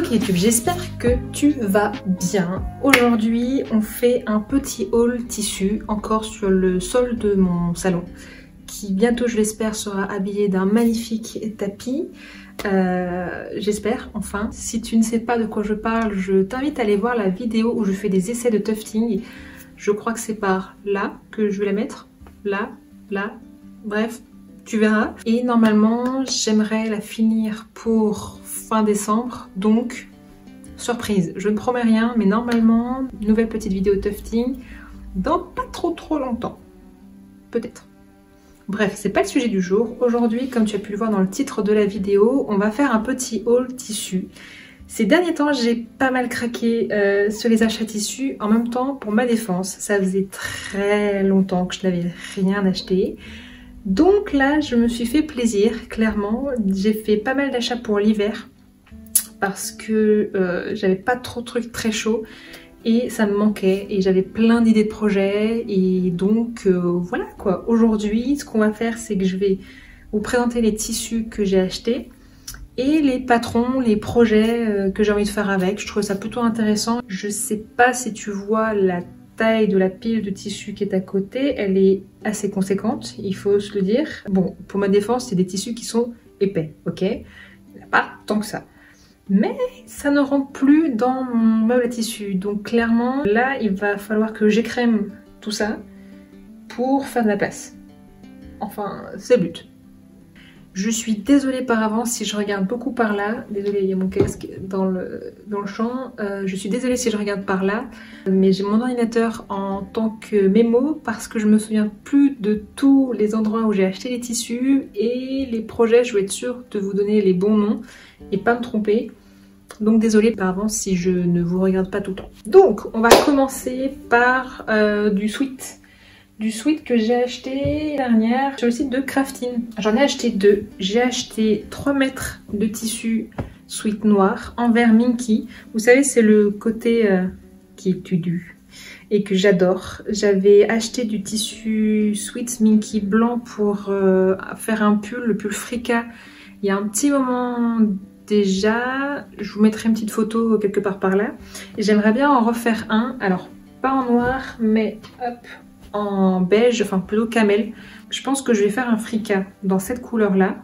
Ok YouTube, j'espère que tu vas bien. Aujourd'hui, on fait un petit haul tissu encore sur le sol de mon salon qui bientôt, je l'espère, sera habillé d'un magnifique tapis. J'espère, enfin. Si tu ne sais pas de quoi je parle, je t'invite à aller voir la vidéo où je fais des essais de tufting. Je crois que c'est par là que je vais la mettre. Là, bref, tu verras. Et normalement, j'aimerais la finir pour fin décembre, donc surprise, je ne promets rien, mais normalement, nouvelle petite vidéo tufting dans pas trop longtemps, peut-être. Bref, c'est pas le sujet du jour. Aujourd'hui, comme tu as pu le voir dans le titre de la vidéo, on va faire un petit haul tissu. Ces derniers temps, j'ai pas mal craqué sur les achats tissus. En même temps, pour ma défense, ça faisait très longtemps que je n'avais rien acheté. Donc là, je me suis fait plaisir, clairement. J'ai fait pas mal d'achats pour l'hiver parce que j'avais pas trop de trucs très chauds et ça me manquait et j'avais plein d'idées de projets et donc voilà quoi. Aujourd'hui, ce qu'on va faire, c'est que je vais vous présenter les tissus que j'ai achetés et les patrons, les projets que j'ai envie de faire avec. Je trouve ça plutôt intéressant. Je sais pas si tu vois la taille de la pile de tissu qui est à côté, elle est assez conséquente, il faut se le dire. Bon, pour ma défense, c'est des tissus qui sont épais, ok? Il n'y a pas tant que ça. Mais ça ne rentre plus dans mon meuble à tissu. Donc clairement, là, il va falloir que j'écrème tout ça pour faire de la place. Enfin, c'est le but. Je suis désolée par avance si je regarde beaucoup par là. Désolée, il y a mon casque dans le champ. Je suis désolée si je regarde par là. Mais j'ai mon ordinateur en tant que mémo parce que je me souviens plus de tous les endroits où j'ai acheté les tissus et les projets. Je veux être sûre de vous donner les bons noms et pas me tromper. Donc désolée par avance si je ne vous regarde pas tout le temps. Donc on va commencer par du sweat. Du sweat que j'ai acheté dernière sur le site de Craftin. J'en ai acheté deux. J'ai acheté 3 mètres de tissu sweat noir en vert Minky. Vous savez, c'est le côté qui est tudu et que j'adore. J'avais acheté du tissu sweat Minky blanc pour faire un pull, le pull Frika, il y a un petit moment déjà. Je vous mettrai une petite photo quelque part par là. Et j'aimerais bien en refaire un. Alors, pas en noir, mais hop, en beige, enfin plutôt camel. Je pense que je vais faire un frika dans cette couleur là.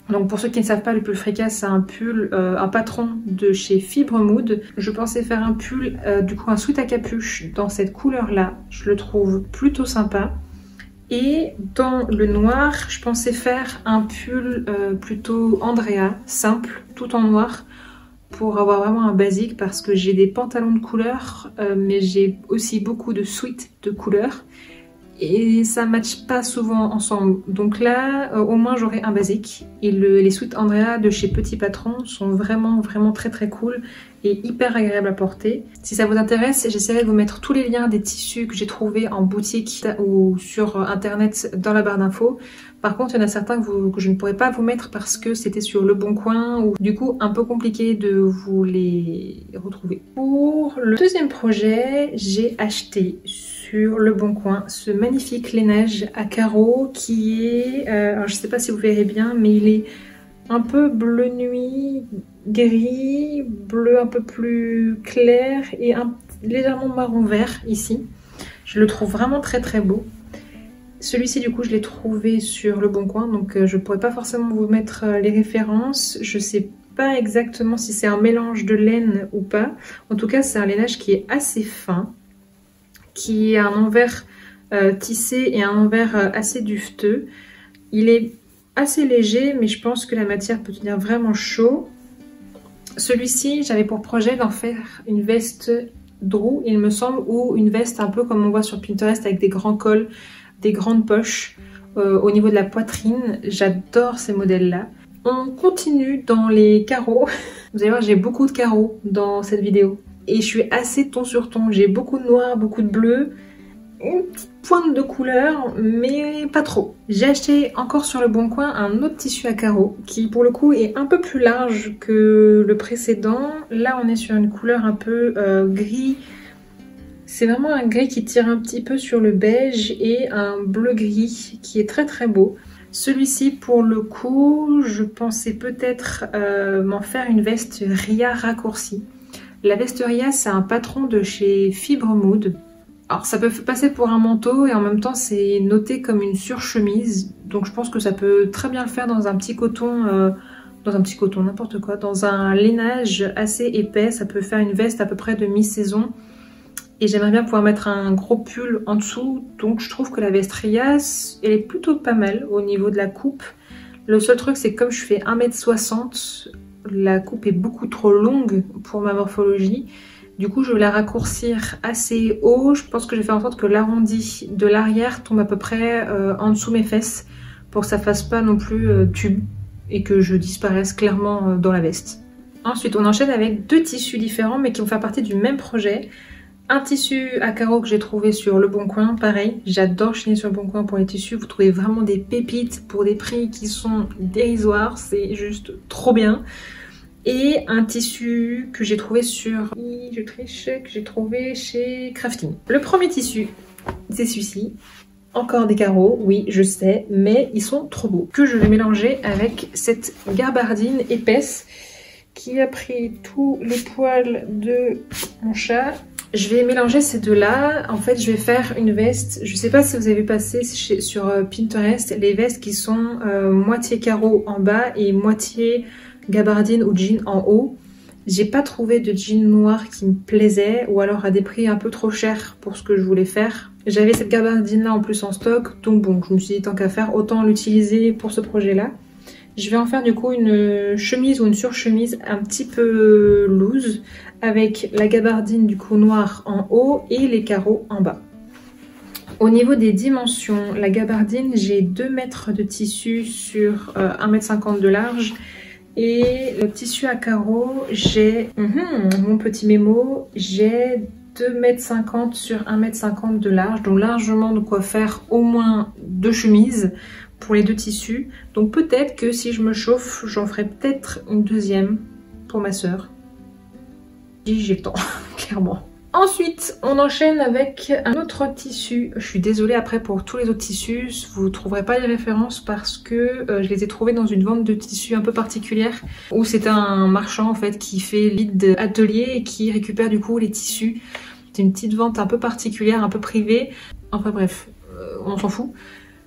Donc pour ceux qui ne savent pas, le pull frika, c'est un pull, un patron de chez Fibre Mood. Je pensais faire un pull, du coup un sweat à capuche dans cette couleur là. Je le trouve plutôt sympa. Et dans le noir, je pensais faire un pull plutôt Andrea, simple, tout en noir, pour avoir vraiment un basique parce que j'ai des pantalons de couleur, mais j'ai aussi beaucoup de sweats de couleur et ça ne matche pas souvent ensemble. Donc là, au moins j'aurai un basique. Et les sweats Andrea de chez Petit Patron sont vraiment très cool et hyper agréable à porter. Si ça vous intéresse, j'essaierai de vous mettre tous les liens des tissus que j'ai trouvés en boutique ou sur internet dans la barre d'infos. Par contre, il y en a certains que je ne pourrais pas vous mettre parce que c'était sur Le Bon Coin ou du coup un peu compliqué de vous les retrouver. Pour le deuxième projet, j'ai acheté sur Le Bon Coin ce magnifique lainage à carreaux qui est, alors je ne sais pas si vous verrez bien, mais il est un peu bleu nuit, gris, bleu un peu plus clair et légèrement marron vert ici. Je le trouve vraiment très beau. Celui-ci du coup je l'ai trouvé sur Le Bon Coin, donc je ne pourrais pas forcément vous mettre les références. Je sais pas exactement si c'est un mélange de laine ou pas. En tout cas c'est un lainage qui est assez fin, qui a un envers tissé et un envers assez duveteux. Il est assez léger, mais je pense que la matière peut tenir vraiment chaud. Celui-ci, j'avais pour projet d'en faire une veste Drew, il me semble, ou une veste un peu comme on voit sur Pinterest avec des grands cols, des grandes poches au niveau de la poitrine. J'adore ces modèles-là. On continue dans les carreaux. Vous allez voir, j'ai beaucoup de carreaux dans cette vidéo. Et je suis assez ton sur ton. J'ai beaucoup de noir, beaucoup de bleu. Une petite pointe de couleur, mais pas trop. J'ai acheté encore sur Le Bon Coin un autre tissu à carreaux qui pour le coup est un peu plus large que le précédent. Là on est sur une couleur un peu gris. C'est vraiment un gris qui tire un petit peu sur le beige et un bleu gris qui est très beau. Celui-ci, pour le coup, je pensais peut-être m'en faire une veste Ria raccourcie. La veste Ria, c'est un patron de chez Fibre Mood. Alors ça peut passer pour un manteau et en même temps c'est noté comme une surchemise. Donc je pense que ça peut très bien le faire dans un petit coton, n'importe quoi, dans un lainage assez épais. Ça peut faire une veste à peu près de mi-saison. Et j'aimerais bien pouvoir mettre un gros pull en dessous. Donc je trouve que la veste Ria, elle est plutôt pas mal au niveau de la coupe. Le seul truc c'est que comme je fais 1m60, la coupe est beaucoup trop longue pour ma morphologie. Du coup je vais la raccourcir assez haut. Je pense que je vais faire en sorte que l'arrondi de l'arrière tombe à peu près en dessous mes fesses. Pour que ça fasse pas non plus tube. Et que je disparaisse clairement dans la veste. Ensuite on enchaîne avec deux tissus différents mais qui vont faire partie du même projet. Un tissu à carreaux que j'ai trouvé sur Le Bon Coin, pareil, j'adore chiner sur Le Bon Coin pour les tissus, vous trouvez vraiment des pépites pour des prix qui sont dérisoires, c'est juste trop bien. Et un tissu que j'ai trouvé sur, je triche, que j'ai trouvé chez Crafting. Le premier tissu, c'est celui-ci, encore des carreaux, oui je sais, mais ils sont trop beaux. Que je vais mélanger avec cette gabardine épaisse qui a pris tous les poils de mon chat. Je vais mélanger ces deux-là. En fait, je vais faire une veste. Je ne sais pas si vous avez passé sur Pinterest les vestes qui sont moitié carreau en bas et moitié gabardine ou jean en haut. J'ai pas trouvé de jean noir qui me plaisait ou alors à des prix un peu trop chers pour ce que je voulais faire. J'avais cette gabardine-là en plus en stock, donc bon, je me suis dit tant qu'à faire, autant l'utiliser pour ce projet-là. Je vais en faire du coup une chemise ou une surchemise un petit peu loose avec la gabardine du coup noire en haut et les carreaux en bas. Au niveau des dimensions, la gabardine, j'ai 2 mètres de tissu sur 1,50 m de large. Et le tissu à carreaux, j'ai, mon petit mémo, j'ai 2,50 m sur 1,50 m de large. Donc largement de quoi faire au moins 2 chemises pour les 2 tissus. Donc peut-être que si je me chauffe, j'en ferai peut-être une deuxième pour ma soeur. Si j'ai le temps, clairement. Ensuite, on enchaîne avec un autre tissu. Je suis désolée après pour tous les autres tissus, vous ne trouverez pas les références parce que je les ai trouvés dans une vente de tissus un peu particulière où c'est un marchand en fait qui fait lead atelier et qui récupère du coup les tissus. C'est une petite vente un peu particulière, un peu privée. Enfin bref, on s'en fout.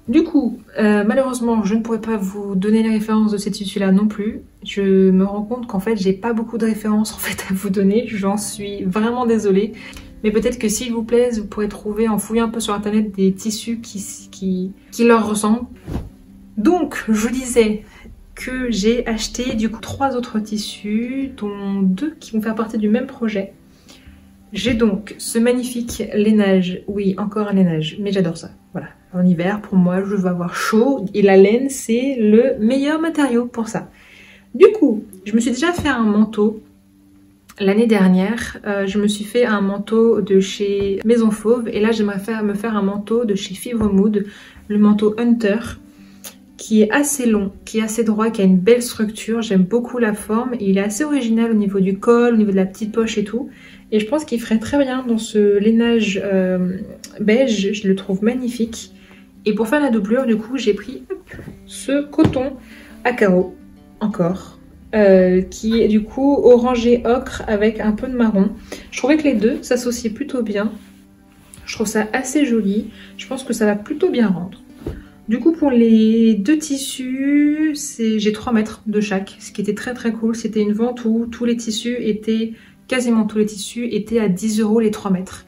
Du coup, malheureusement, je ne pourrais pas vous donner les références de ces tissus-là non plus. Je me rends compte qu'en fait, j'ai pas beaucoup de références en fait à vous donner. J'en suis vraiment désolée. Mais peut-être que s'ils vous plaisent, vous pourrez trouver en fouillant un peu sur internet des tissus qui leur ressemblent. Donc, je disais que j'ai acheté du coup 3 autres tissus, dont 2 qui vont faire partie du même projet. J'ai donc ce magnifique lainage, oui encore un lainage, mais j'adore ça, voilà. En hiver, pour moi, je veux avoir chaud et la laine, c'est le meilleur matériau pour ça. Du coup, je me suis déjà fait un manteau l'année dernière. Je me suis fait un manteau de chez Maison Fauve et là, j'aimerais me faire un manteau de chez Fibre Mood, le manteau Hunter, qui est assez long, qui est assez droit, qui a une belle structure. J'aime beaucoup la forme et il est assez original au niveau du col, au niveau de la petite poche et tout. Et je pense qu'il ferait très bien dans ce lainage beige, je le trouve magnifique. Et pour faire la doublure, du coup, j'ai pris ce coton à carreaux, encore, qui est du coup orangé ocre avec un peu de marron. Je trouvais que les deux s'associaient plutôt bien. Je trouve ça assez joli. Je pense que ça va plutôt bien rendre. Du coup, pour les 2 tissus, j'ai 3 mètres de chaque, ce qui était très très cool. C'était une vente où tous les tissus étaient... Quasiment tous les tissus étaient à 10 € les 3 mètres.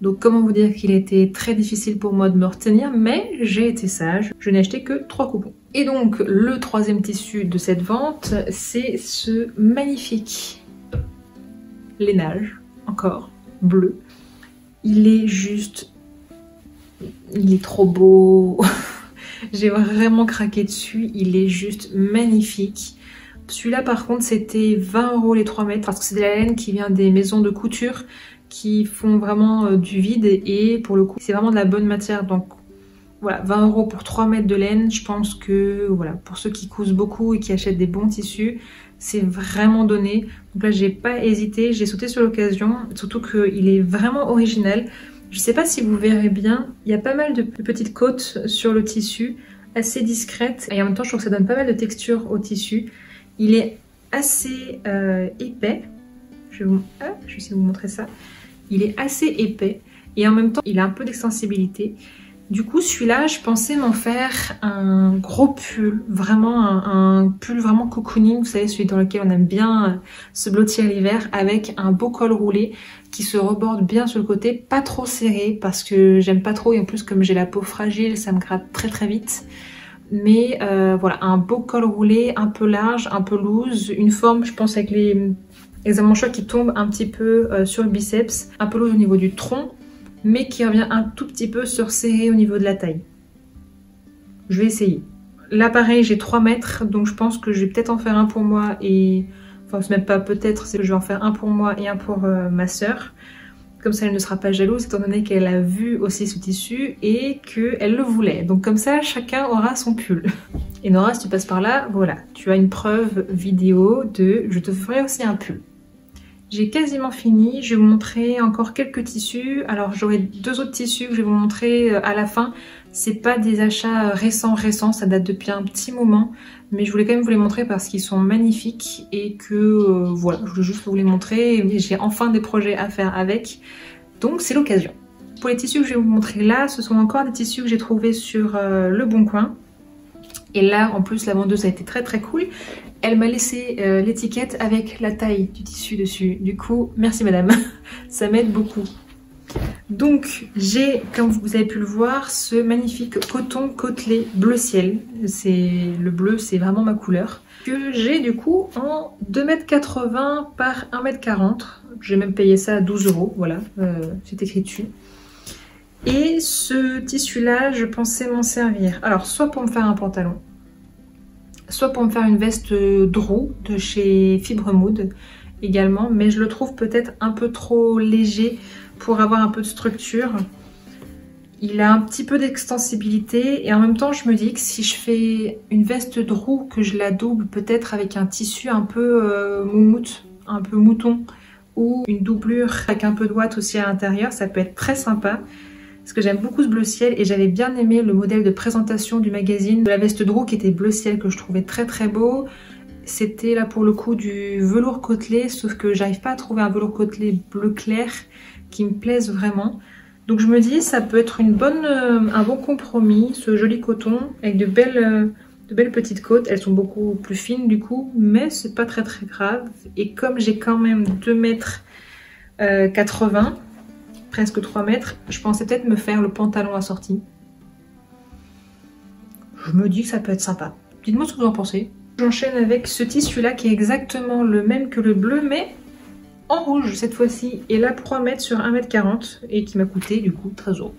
Donc comment vous dire qu'il était très difficile pour moi de me retenir, mais j'ai été sage, je n'ai acheté que 3 coupons. Et donc le 3e tissu de cette vente, c'est ce magnifique lainage, encore, bleu. Il est juste... il est trop beau. J'ai vraiment craqué dessus, il est juste magnifique. Celui-là par contre c'était 20 € les 3 mètres parce que c'est de la laine qui vient des maisons de couture qui font vraiment du vide et pour le coup c'est vraiment de la bonne matière. Donc voilà, 20 € pour 3 mètres de laine, je pense que voilà, pour ceux qui cousent beaucoup et qui achètent des bons tissus, c'est vraiment donné. Donc là j'ai pas hésité, j'ai sauté sur l'occasion, surtout qu'il est vraiment original. Je sais pas si vous verrez bien, il y a pas mal de petites côtes sur le tissu assez discrète et en même temps je trouve que ça donne pas mal de texture au tissu. Il est assez épais, je vais essayer de vous montrer ça. Il est assez épais et en même temps il a un peu d'extensibilité. Du coup celui-là je pensais m'en faire un gros pull, vraiment un pull vraiment cocooning, vous savez celui dans lequel on aime bien se blottir l'hiver, avec un beau col roulé qui se reborde bien sur le côté, pas trop serré parce que j'aime pas trop et en plus comme j'ai la peau fragile ça me gratte très très vite. Mais voilà, un beau col roulé, un peu large, un peu loose, une forme je pense avec les amanchois qui tombent un petit peu sur le biceps, un peu loose au niveau du tronc, mais qui revient un tout petit peu se resserrer au niveau de la taille. Je vais essayer. Là pareil j'ai 3 mètres, donc je pense que je vais peut-être en faire un pour moi et... Enfin c'est même pas peut-être, c'est que je vais en faire un pour moi et un pour ma soeur. Comme ça elle ne sera pas jalouse étant donné qu'elle a vu aussi ce tissu et qu'elle le voulait. Donc comme ça chacun aura son pull. Et Nora si tu passes par là, voilà, tu as une preuve vidéo de je te ferai aussi un pull. J'ai quasiment fini, je vais vous montrer encore quelques tissus. Alors j'aurai 2 autres tissus que je vais vous montrer à la fin. C'est pas des achats récents, ça date depuis un petit moment. Mais je voulais quand même vous les montrer parce qu'ils sont magnifiques et que voilà, je voulais juste vous les montrer. J'ai enfin des projets à faire avec, donc c'est l'occasion. Pour les tissus que je vais vous montrer là, ce sont encore des tissus que j'ai trouvés sur Le Bon Coin. Et là en plus la vendeuse a été très très cool. Elle m'a laissé l'étiquette avec la taille du tissu dessus. Du coup, merci madame, ça m'aide beaucoup. Donc j'ai, comme vous avez pu le voir, ce magnifique coton côtelé bleu ciel. Le bleu, c'est vraiment ma couleur. Que j'ai du coup en 2,80 m par 1,40 m. J'ai même payé ça à 12 €, voilà, c'est écrit dessus. Et ce tissu-là, je pensais m'en servir. Alors, soit pour me faire un pantalon, soit pour me faire une veste Drew de chez Fibre Mood également, mais je le trouve peut-être un peu trop léger pour avoir un peu de structure. Il a un petit peu d'extensibilité et en même temps je me dis que si je fais une veste Drew, que je la double peut-être avec un tissu un peu moumoute, un peu mouton, ou une doublure avec un peu de ouate aussi à l'intérieur, ça peut être très sympa. Parce que j'aime beaucoup ce bleu ciel et j'avais bien aimé le modèle de présentation du magazine de la veste Drew qui était bleu ciel, que je trouvais très très beau. C'était là pour le coup du velours côtelé, sauf que j'arrive pas à trouver un velours côtelé bleu clair qui me plaise vraiment. Donc je me dis ça peut être un bon compromis, ce joli coton avec de belles petites côtes. Elles sont beaucoup plus fines du coup, mais c'est pas très très grave. Et comme j'ai quand même 2,80 m, presque 3 mètres, je pensais peut-être me faire le pantalon assorti. Je me dis que ça peut être sympa. Dites-moi ce que vous en pensez. J'enchaîne avec ce tissu là qui est exactement le même que le bleu mais en rouge cette fois-ci. Et là 3 mètres sur 1,40 m et qui m'a coûté du coup 13 €.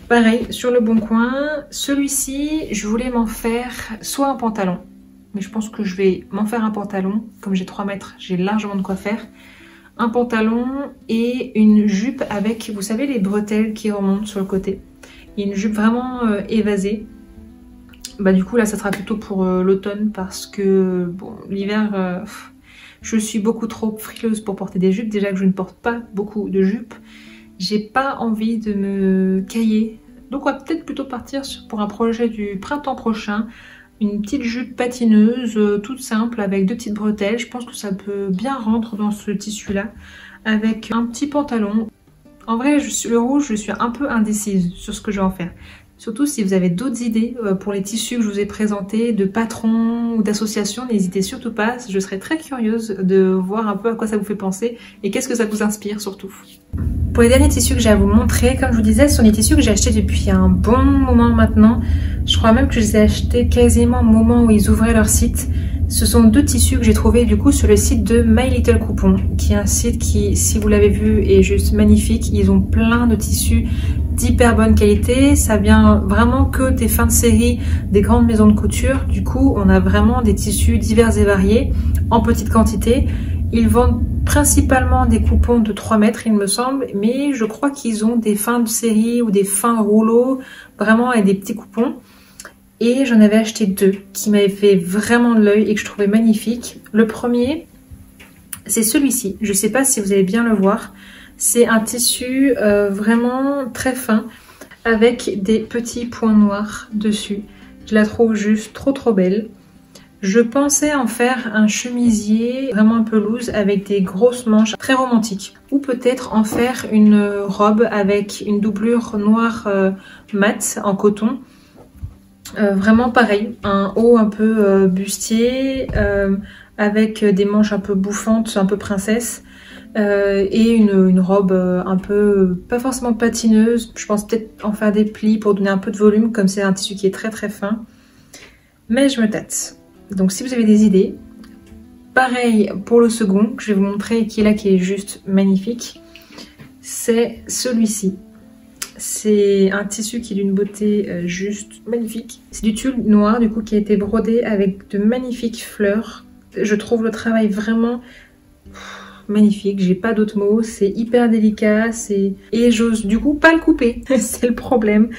Pareil sur Le Bon Coin, celui-ci je voulais m'en faire soit un pantalon, mais je pense que je vais m'en faire un pantalon. Comme j'ai 3 mètres, j'ai largement de quoi faire. Un pantalon et une jupe avec, vous savez, les bretelles qui remontent sur le côté. Et une jupe vraiment évasée. Bah du coup là ça sera plutôt pour l'automne parce que bon l'hiver je suis beaucoup trop frileuse pour porter des jupes. Déjà que je ne porte pas beaucoup de jupes. J'ai pas envie de me cailler. Donc on va peut-être plutôt partir pour un projet du printemps prochain. Une petite jupe patineuse, toute simple, avec 2 petites bretelles. Je pense que ça peut bien rentrer dans ce tissu-là. Avec un petit pantalon. En vrai, le rouge, je suis un peu indécise sur ce que je vais en faire. Surtout si vous avez d'autres idées pour les tissus que je vous ai présentés, de patrons ou d'associations, n'hésitez surtout pas. Je serais très curieuse de voir un peu à quoi ça vous fait penser et qu'est-ce que ça vous inspire surtout. Pour les derniers tissus que j'ai à vous montrer, comme je vous disais, ce sont des tissus que j'ai achetés depuis un bon moment maintenant. Je crois même que je les ai achetés quasiment au moment où ils ouvraient leur site. Ce sont 2 tissus que j'ai trouvés du coup sur le site de My Little Coupon, qui est un site qui, si vous l'avez vu, est juste magnifique. Ils ont plein de tissus d'hyper bonne qualité. Ça vient vraiment que des fins de série des grandes maisons de couture. Du coup, on a vraiment des tissus divers et variés en petite quantité. Ils vendent principalement des coupons de 3 mètres, il me semble, mais je crois qu'ils ont des fins de série ou des fins rouleaux, vraiment avec des petits coupons. Et j'en avais acheté 2 qui m'avaient fait vraiment de l'œil et que je trouvais magnifiques. Le premier, c'est celui-ci. Je ne sais pas si vous allez bien le voir. C'est un tissu vraiment très fin avec des petits points noirs dessus. Je la trouve juste trop belle. Je pensais en faire un chemisier vraiment un peu loose avec des grosses manches très romantiques. Ou peut-être en faire une robe avec une doublure noire mat en coton. Vraiment pareil, un haut un peu bustier avec des manches un peu bouffantes, un peu princesse. Et une robe un peu, pas forcément patineuse. Je pense peut-être en faire des plis pour donner un peu de volume, comme c'est un tissu qui est très fin. Mais je me tâte. Donc si vous avez des idées, pareil pour le second, que je vais vous montrer, qui est là, qui est juste magnifique, c'est celui-ci. C'est un tissu qui est d'une beauté juste magnifique. C'est du tulle noir du coup qui a été brodé avec de magnifiques fleurs. Je trouve le travail vraiment magnifique, j'ai pas d'autres mots, c'est hyper délicat, et j'ose du coup pas le couper, c'est le problème.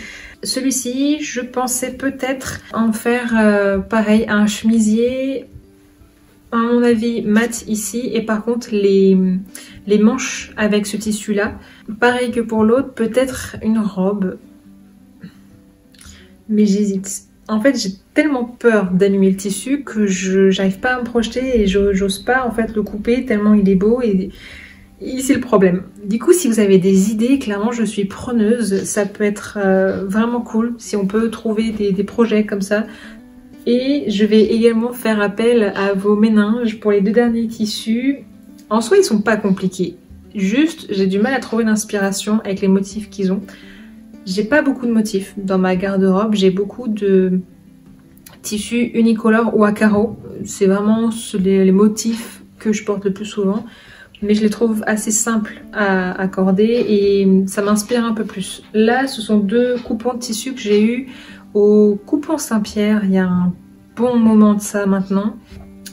Celui-ci, je pensais peut-être en faire pareil, un chemisier, à mon avis mat ici, et par contre les manches avec ce tissu là, pareil que pour l'autre, peut-être une robe, mais j'hésite. En fait, j'ai tellement peur d'annuler le tissu que j'arrive pas à me projeter et j'ose pas en fait le couper tellement il est beau et c'est le problème. Du coup, si vous avez des idées, clairement je suis preneuse, ça peut être vraiment cool si on peut trouver des projets comme ça. Et je vais également faire appel à vos méninges pour les deux derniers tissus. En soi, ils sont pas compliqués. Juste, j'ai du mal à trouver l'inspiration avec les motifs qu'ils ont. J'ai pas beaucoup de motifs dans ma garde-robe, j'ai beaucoup de tissus unicolores ou à carreaux. C'est vraiment les motifs que je porte le plus souvent. Mais je les trouve assez simples à accorder et ça m'inspire un peu plus. Là, ce sont deux coupons de tissu que j'ai eu au Coupon Saint-Pierre il y a un bon moment de ça maintenant.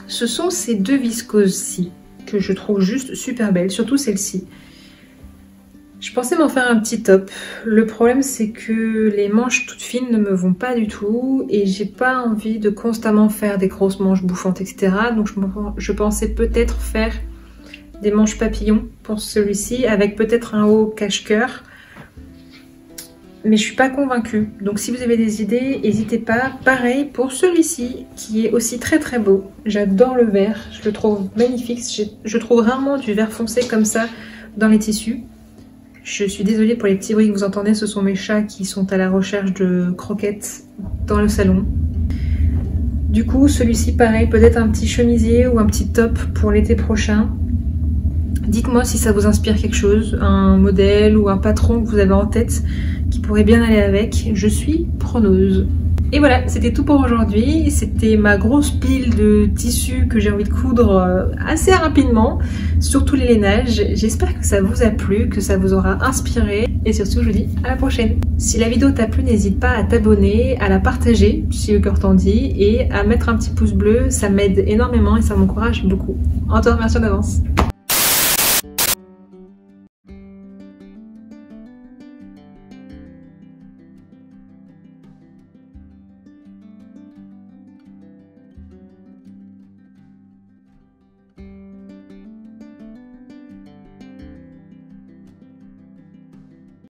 Ce sont ces deux viscoses-ci que je trouve juste super belles, surtout celle-ci. Je pensais m'en faire un petit top. Le problème c'est que les manches toutes fines ne me vont pas du tout et j'ai pas envie de constamment faire des grosses manches bouffantes, etc. Donc je pensais peut-être faire des manches papillons pour celui-ci avec peut-être un haut cache-cœur. Mais je suis pas convaincue. Donc si vous avez des idées, n'hésitez pas. Pareil pour celui-ci qui est aussi très beau. J'adore le vert, je le trouve magnifique. Je trouve rarement du vert foncé comme ça dans les tissus. Je suis désolée pour les petits bruits que vous entendez, ce sont mes chats qui sont à la recherche de croquettes dans le salon. Du coup, celui-ci, pareil, peut-être un petit chemisier ou un petit top pour l'été prochain. Dites-moi si ça vous inspire quelque chose, un modèle ou un patron que vous avez en tête qui pourrait bien aller avec. Je suis preneuse. Et voilà, c'était tout pour aujourd'hui. C'était ma grosse pile de tissus que j'ai envie de coudre assez rapidement, surtout les lainages. J'espère que ça vous a plu, que ça vous aura inspiré. Et surtout, je vous dis à la prochaine. Si la vidéo t'a plu, n'hésite pas à t'abonner, à la partager si le cœur t'en dit et à mettre un petit pouce bleu. Ça m'aide énormément et ça m'encourage beaucoup. En te remerciant d'avance.